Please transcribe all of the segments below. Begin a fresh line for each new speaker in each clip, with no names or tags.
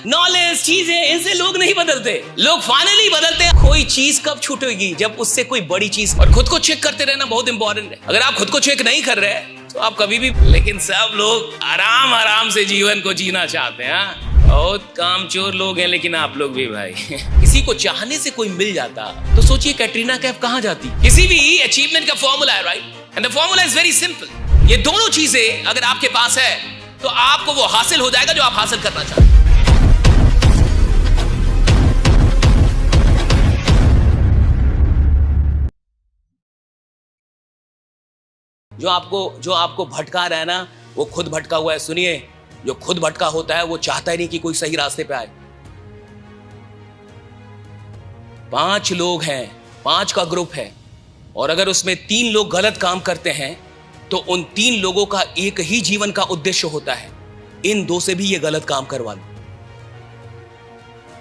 Knowledge चीजें, इनसे लोग नहीं बदलते, लोग फाइनली बदलते। कोई चीज कब छूटेगी? जब उससे कोई बड़ी चीज। और खुद को चेक करते रहना बहुत इंपॉर्टेंट है। अगर आप खुद को चेक नहीं कर रहे तो आप कभी भी। लेकिन सब लोग आराम आराम से जीवन को जीना चाहते हैं। बहुत कामचोर लोग हैं, लेकिन आप लोग भी भाई। किसी को चाहने से कोई मिल जाता तो सोचिए कैटरीना कैफ कहां जाती। किसी भी अचीवमेंट का फॉर्मूला है, right? And the formula is very simple. ये दोनों चीजें अगर आपके पास है तो आपको वो हासिल हो जाएगा जो आप हासिल करना चाहते हैं। जो आपको भटका रहा है ना, वो खुद भटका हुआ है। सुनिए, जो खुद भटका होता है वो चाहता ही नहीं कि कोई सही रास्ते पे आए। 5 लोग हैं, 5 का ग्रुप है, और अगर उसमें 3 लोग गलत काम करते हैं तो उन 3 लोगों का एक ही जीवन का उद्देश्य होता है, इन 2 से भी ये गलत काम करवा लो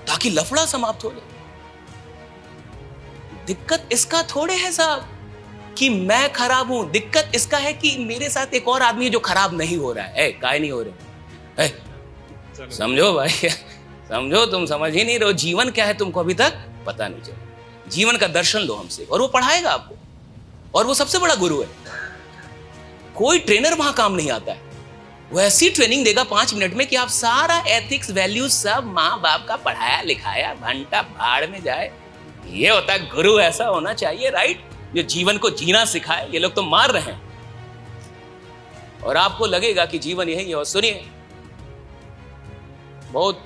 ताकि लफड़ा समाप्त हो जाए। दिक्कत इसका थोड़े है साहब कि मैं खराब हूं, दिक्कत इसका है कि मेरे साथ एक और आदमी है जो खराब नहीं हो रहा है। काहे नहीं हो रहे? समझो भाई, समझो। तुम समझ ही नहीं रहे हो जीवन क्या है, तुमको अभी तक पता नहीं चला। जीवन का दर्शन लो हमसे, और वो पढ़ाएगा आपको, और वो सबसे बड़ा गुरु है। कोई ट्रेनर वहां काम नहीं आता है। वो ऐसी ट्रेनिंग देगा 5 मिनट में कि आप सारा एथिक्स वैल्यूज सब माँ बाप का पढ़ाया लिखाया घंटा भाड़ में जाए। ये होता है गुरु, ऐसा होना चाहिए, राइट? जो जीवन को जीना सिखाए। ये लोग तो मार रहे हैं और आपको लगेगा कि जीवन यही है। और सुनिए, बहुत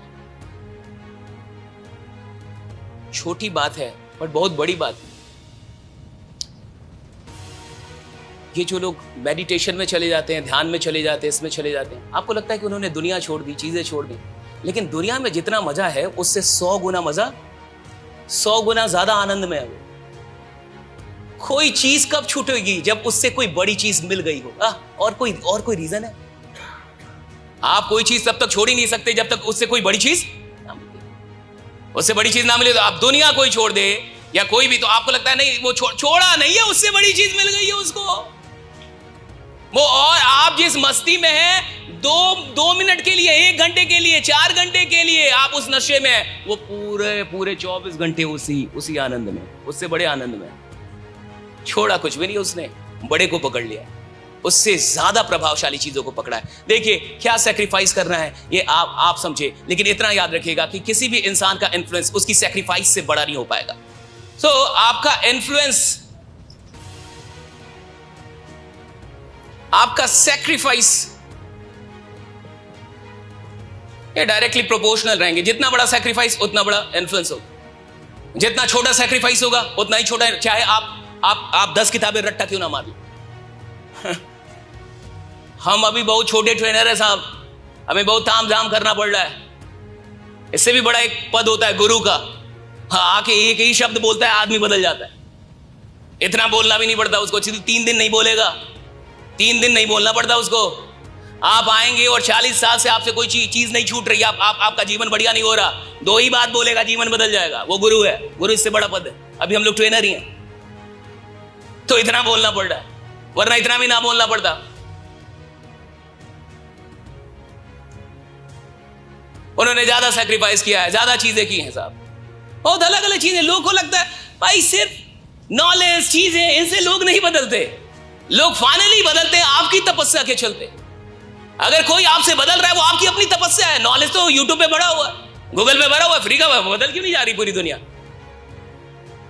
छोटी बात है पर बहुत बड़ी बात है। ये जो लोग मेडिटेशन में चले जाते हैं, ध्यान में चले जाते हैं, इसमें चले जाते हैं, आपको लगता है कि उन्होंने दुनिया छोड़ दी, चीजें छोड़ दी। लेकिन दुनिया में जितना मजा है उससे 100 गुना मजा, 100 गुना ज्यादा आनंद में है वो। कोई चीज कब छूटेगी? जब उससे कोई बड़ी चीज मिल गई हो। और कोई रीजन है? आप कोई चीज तब तक छोड़ ही नहीं सकते जब तक उससे कोई बड़ी चीज ना मिले। उससे बड़ी चीज ना मिले तो आप दुनिया कोई छोड़ दे या कोई भी, तो आपको लगता है नहीं वो छोड़ा नहीं है, उससे बड़ी चीज मिल गई है उसको वो। और आप जिस मस्ती में है, 2 मिनट के लिए, 1 घंटे के लिए, 4 घंटे के लिए आप उस नशे में, वो पूरे 24 घंटे उसी आनंद में, उससे बड़े आनंद में। छोड़ा कुछ भी नहीं उसने, बड़े को पकड़ लिया, उससे ज्यादा प्रभावशाली चीजों को पकड़ा है। देखिए क्या सैक्रिफाइस करना है ये आप समझे, लेकिन इतना याद रखिएगा कि किसी भी इंसान का इन्फ्लुएंस उसकी सैक्रिफाइस से बड़ा नहीं हो पाएगा। सो आपका इन्फ्लुएंस, आपका सैक्रिफाइस, ये डायरेक्टली प्रोपोर्शनल रहेंगे। जितना बड़ा सैक्रिफाइस उतना बड़ा इन्फ्लुएंस होगा, जितना छोटा सैक्रिफाइस होगा उतना ही छोटा। चाहे आप 10 किताबें रट्टा क्यों ना मार लो। हम अभी बहुत छोटे ट्रेनर है साहब, हमें बहुत ताम झाम करना पड़ रहा है। इससे भी बड़ा एक पद होता है गुरु का। हाँ, आके एक ही शब्द बोलता है, आदमी बदल जाता है। इतना बोलना भी नहीं पड़ता उसको। 3 दिन नहीं बोलेगा, 3 दिन नहीं बोलना पड़ता उसको। आप आएंगे और 40 साल से आपसे कोई चीज नहीं छूट रही, आपका जीवन बढ़िया नहीं हो रहा, 2 ही बात बोलेगा, जीवन बदल जाएगा। वो गुरु है। गुरु इससे बड़ा पद है। अभी हम लोग ट्रेनर ही हैं तो इतना बोलना पड़ रहा है, वरना इतना भी ना बोलना पड़ता। उन्होंने ज्यादा सैक्रिफाइस किया है, ज्यादा चीजें की हैं साहब, बहुत अलग अलग चीजें। लोगों को लगता है भाई सिर्फ नॉलेज चीजें, इनसे लोग नहीं बदलते, लोग फाइनली बदलते हैं आपकी तपस्या के चलते। अगर कोई आपसे बदल रहा है वो आपकी अपनी तपस्या है। नॉलेज तो यूट्यूब पे भरा हुआ है, गूगल पे भरा हुआ है, फ्री का। बदल क्यों नहीं जा रही पूरी दुनिया?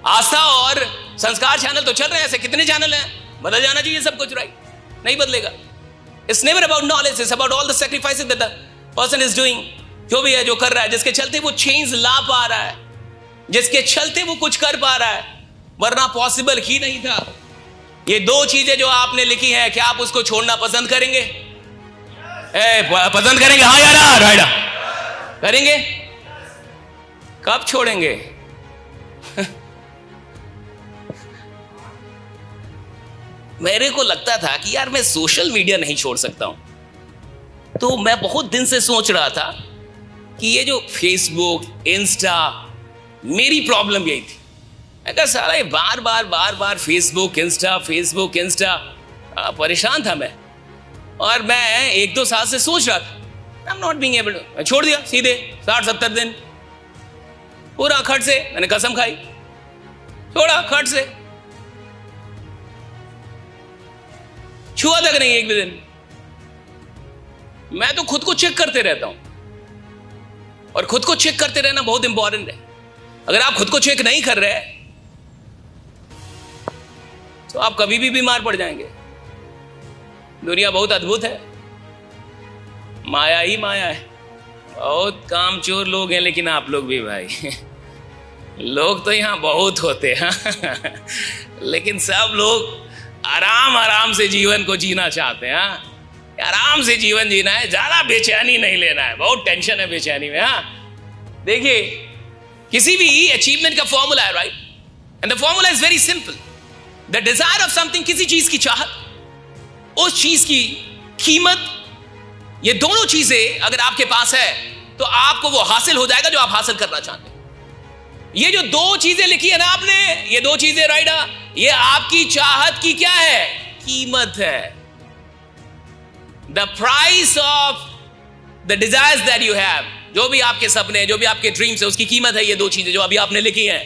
आस्था और संस्कार चैनल तो चल रहे हैं, ऐसे कितने चैनल हैं। बदल जाना चाहिए सब कुछ, राइट? नहीं बदलेगा। It's never about knowledge, it's about all the sacrifices that the person is doing. जो भी है, जो कर रहा है, जिसके चलते वो चेंज ला पा रहा है, जिसके चलते वो कुछ कर पा रहा है, वरना पॉसिबल ही नहीं था। ये 2 चीजें जो आपने लिखी हैं, क्या आप उसको छोड़ना पसंद करेंगे? पसंद करेंगे? हाँ या ना? राइडा करेंगे? कब छोड़ेंगे? मेरे को लगता था कि यार मैं सोशल मीडिया नहीं छोड़ सकता हूं, तो मैं बहुत दिन से सोच रहा था कि ये जो फेसबुक, इंस्टा, मेरी प्रॉब्लम यही थी। मैं कहा साला ये बार बार फेसबुक इंस्टा, परेशान था मैं। और मैं 1-2 साल से सोच रहा था I am not being able to. छोड़ दिया सीधे 60-70 दिन पूरा खट से, मैंने कसम खाई, छोड़ा खट से, छुआ तक नहीं एक भी दिन। मैं तो खुद को चेक करते रहता हूं, और खुद को चेक करते रहना बहुत इंपॉर्टेंट है। अगर आप खुद को चेक नहीं कर रहे तो आप कभी भी बीमार पड़ जाएंगे। दुनिया बहुत अद्भुत है, माया ही माया है। बहुत कामचोर लोग हैं, लेकिन आप लोग भी भाई लोग तो यहां बहुत होते हैं लेकिन सब लोग आराम आराम से जीवन को जीना चाहते हैं। आराम से जीवन जीना है, ज्यादा बेचैनी नहीं लेना है। बहुत टेंशन है बेचैनी में। देखिए, किसी भी अचीवमेंट का फॉर्मूला है, right, and the formula is very simple. The desire of something, किसी चीज की चाहत, उस चीज की कीमत, ये दोनों चीजें अगर आपके पास है तो आपको वो हासिल हो जाएगा जो आप हासिल करना चाहते हैं। ये जो दो चीजें लिखी है ना आपने, ये दो चीजें, राइट, ये आपकी चाहत की क्या है? कीमत है। The price of the desires that you have, जो भी आपके सपने, जो भी आपके ड्रीम्स है, उसकी कीमत है ये दो चीजें जो अभी आपने लिखी हैं।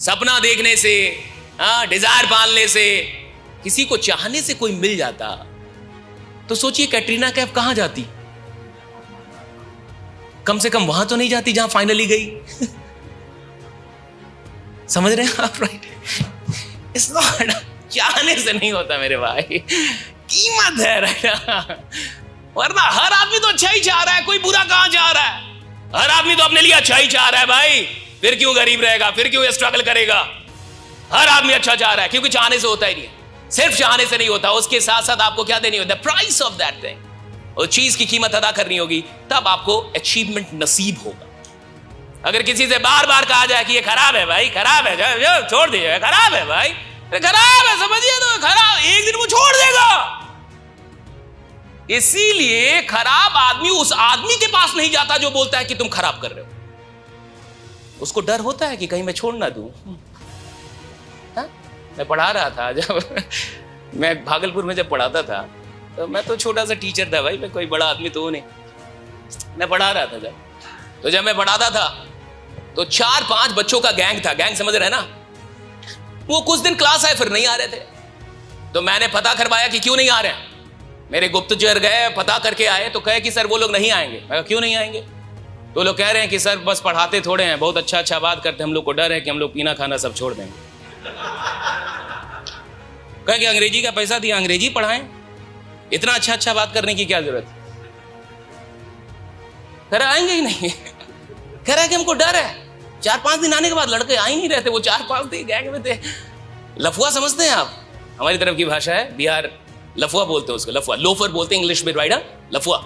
सपना देखने से, डिजायर पालने से, किसी को चाहने से कोई मिल जाता तो सोचिए कैटरीना कैफ कहां जाती? कम से कम वहां तो नहीं जाती जहां फाइनली गई समझ रहे हैं आप, राइट? इट्स नॉट, चाहने से नहीं होता मेरे भाई, कीमत है, राइट? वरना हर आदमी तो अच्छा ही चाह रहा है, कोई बुरा कहां चाह रहा है? हर आदमी तो अपने लिए अच्छा ही चाह रहा है भाई, फिर क्यों गरीब रहेगा, फिर क्यों स्ट्रगल करेगा? हर आदमी अच्छा चाह रहा है, क्योंकि चाहने से होता ही नहीं है। सिर्फ चाहने से नहीं होता, उसके साथ साथ आपको क्या देनी होती है? The price of that thing, उस चीज की कीमत अदा करनी होगी, तब आपको अचीवमेंट नसीब होगा। अगर किसी से बार बार कहा जाए कि ये खराब है भाई, खराब है, जो छोड़ दीजिए, खराब है भाई, खराब है, समझिए तो खराब, एक दिन वो छोड़ देगा। इसीलिए खराब आदमी उस आदमी के पास नहीं जाता जो बोलता है कि तुम खराब कर रहे हो। उसको डर होता है कि कहीं मैं छोड़ ना दूं। मैं पढ़ा रहा था, जब मैं भागलपुर में जब पढ़ाता था, तो मैं तो छोटा सा टीचर था भाई, मैं कोई बड़ा आदमी तो नहीं। मैं पढ़ा रहा था जब मैं पढ़ाता था तो 4-5 बच्चों का गैंग था। गैंग समझ रहे हैं ना? वो कुछ दिन क्लास आए, फिर नहीं आ रहे थे। तो मैंने पता करवाया कि क्यों नहीं आ रहे हैं। मेरे गुप्तचर गए, पता करके आए, तो कहे कि सर वो लोग नहीं आएंगे। मैं क्यों नहीं आएंगे? तो लोग कह रहे हैं कि सर बस पढ़ाते थोड़े हैं, बहुत अच्छा बात करते हैं, हम लोग को डर है कि हम लोग पीना खाना सब छोड़ देंगे। कहे कि अंग्रेजी का पैसा दिया, अंग्रेजी पढ़ाएं, इतना अच्छा बात करने की क्या जरूरत? कह रहा आएंगे ही नहीं। कह रहा है कि हमको डर है। 4-5 दिन आने के बाद लड़के आ ही नहीं रहते। वो 4-5 दिन गैंग में थे। लफुआ समझते हैं आप? हमारी तरफ की भाषा है, बिहार लफुआ बोलते हैं उसको, लफुआ, लोफर बोलते हैं इंग्लिश में, राइट? लफुआ।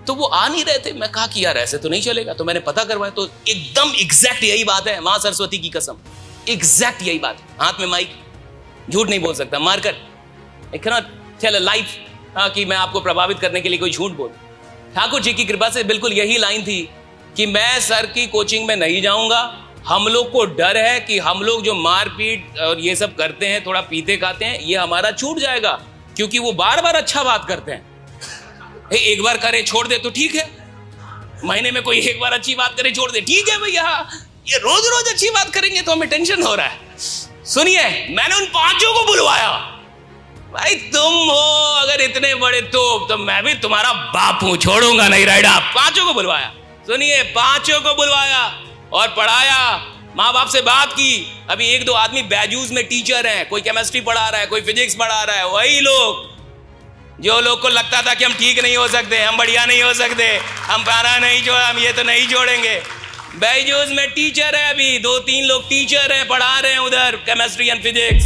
तो वो आ नहीं रहे थे। मैं कहा कि यार ऐसे तो नहीं चलेगा। तो मैंने पता करवाया, तो एकदम एग्जैक्ट यही बात है, मां सरस्वती की कसम, एग्जैक्ट यही बात। हाथ में माइक, झूठ नहीं बोल सकता, marker, I can not tell a life कि मैं आपको प्रभावित करने के लिए कोई झूठ बोल। ठाकुर जी की कृपा से बिल्कुल यही लाइन थी कि मैं सर की कोचिंग में नहीं जाऊंगा। हम लोग को डर है कि हम लोग जो मारपीट और ये सब करते हैं, थोड़ा पीते खाते हैं, ये हमारा छूट जाएगा, क्योंकि वो बार बार अच्छा बात करते हैं। एक बार करे छोड़ दे तो ठीक है, महीने में कोई एक बार अच्छी बात करे छोड़ दे, ठीक है भैया। ये रोज रोज अच्छी बात करेंगे तो हमें टेंशन हो रहा है। सुनिए, मैंने उन 5 को बुलवाया। भाई तुम हो अगर इतने बड़े तो मैं भी तुम्हारा बाप हूं, छोड़ूंगा नहीं, राइडा। 5 को बुलवाया। सुनिए, 5 को बुलवाया और पढ़ाया, माँ बाप से बात की। अभी 1-2 आदमी बैजूज में टीचर हैं, कोई केमिस्ट्री पढ़ा रहा है, कोई फिजिक्स पढ़ा रहा है। वही लोग जो लोग को लगता था कि हम ठीक नहीं हो सकते, हम बढ़िया नहीं हो सकते, हम पारा नहीं जोड़ा, हम ये तो नहीं जोड़ेंगे। बैजूज में टीचर है, अभी 2-3 लोग टीचर हैं, पढ़ा रहे हैं उधर केमिस्ट्री एंड फिजिक्स।